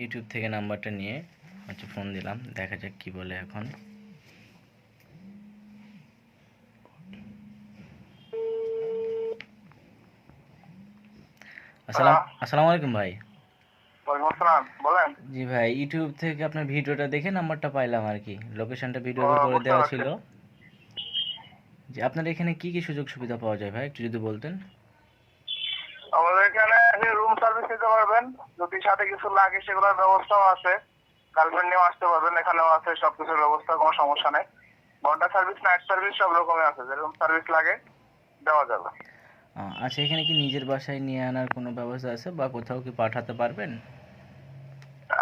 YouTube থেকে নাম্বারটা নিয়ে হচ্ছে ফোন দিলাম, দেখা যাক কি বলে এখন। আসসালামু আলাইকুম ভাই। ওয়ালাইকুম আসসালাম, বলেন। জি ভাই, ইউটিউব থেকে আপনার ভিডিওটা দেখে নাম্বারটা পাইলাম আর কি, লোকেশনটা ও, ভিডিওর উপরে বুঝতে দেওয়া পারছি। ছিল। যে আপনার এখানে কি কি সুযোগ সুবিধা পাওয়া যায় ভাই, একটু যদি বলতেন। আমাদের এখানে রুম সার্ভিস নিতে পারবেন, যদি সাথে কিছু লাগে সেগুলোর ব্যবস্থাও আছে। গার্লফ্রেন্ড নিয়েও আসতে পারবেন, এখানেও আছে সবকিছুর ব্যবস্থা, কোনো সমস্যা নেই। ঘন্টা সার্ভিস, নাইট সার্ভিস সব রকমের আছে, যেরকম সার্ভিস লাগে দেওয়া যাবে। আচ্ছা, এখানে কি নিজের বাসায় নিয়ে আনার কোনো ব্যবস্থা আছে বা কোথাও কি পাঠাতে পারবেন?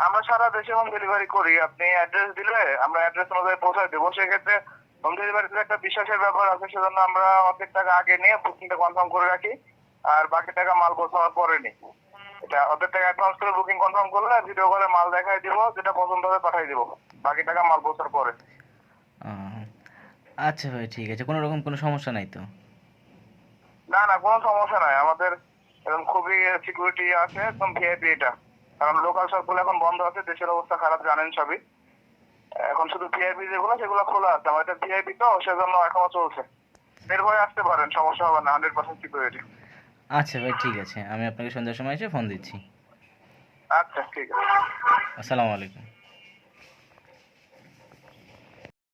আমরা সারা দেশে হোম ডেলিভারি করি, আপনি অ্যাড্রেস দিলে আমরা অ্যাড্রেস অনুযায়ী পৌঁছায় দেবো। সেক্ষেত্রে হোম ডেলিভারিতে একটা বিশ্বাসের ব্যাপার আছে, সেজন্য আমরা অর্ধেক টাকা আগে নিয়ে বুকিংটা কনফার্ম করে রাখি, আর বাকি টাকা মাল পৌঁছানোর পরে নিই। এটা অর্ধেক টাকা অ্যাডভান্স করে বুকিং কনফার্ম করলে ভিডিও কলে মাল দেখাই দিব, যেটা পছন্দ হবে পাঠাই দিব, বাকি টাকা মাল পৌঁছার পরে। আহ, আচ্ছা ভাই, ঠিক আছে, কোনো রকম কোনো সমস্যা নাই তো? না না, কোনো সমস্যা নাই আমাদের, একদম খুবই সিকিউরিটি আছে, একদম ভিআইপি এটা। কারণ লোকাল সবগুলো এখন বন্ধ আছে, দেশের অবস্থা খারাপ জানেন সবই। এখন শুধু ভিআইপি যেগুলো সেগুলো খোলা আছে, আমার এটা ভিআইপি তো সেজন্য এখনো চলছে। নির্ভয়ে আসতে পারেন, সমস্যা হবে না, 100% সিকিউরিটি। আচ্ছা ভাই, ঠিক আছে, আমি আপনাকে সন্ধ্যার সময় এসে ফোন দিচ্ছি। আচ্ছা, ঠিক আছে। আসসালামু আলাইকুম।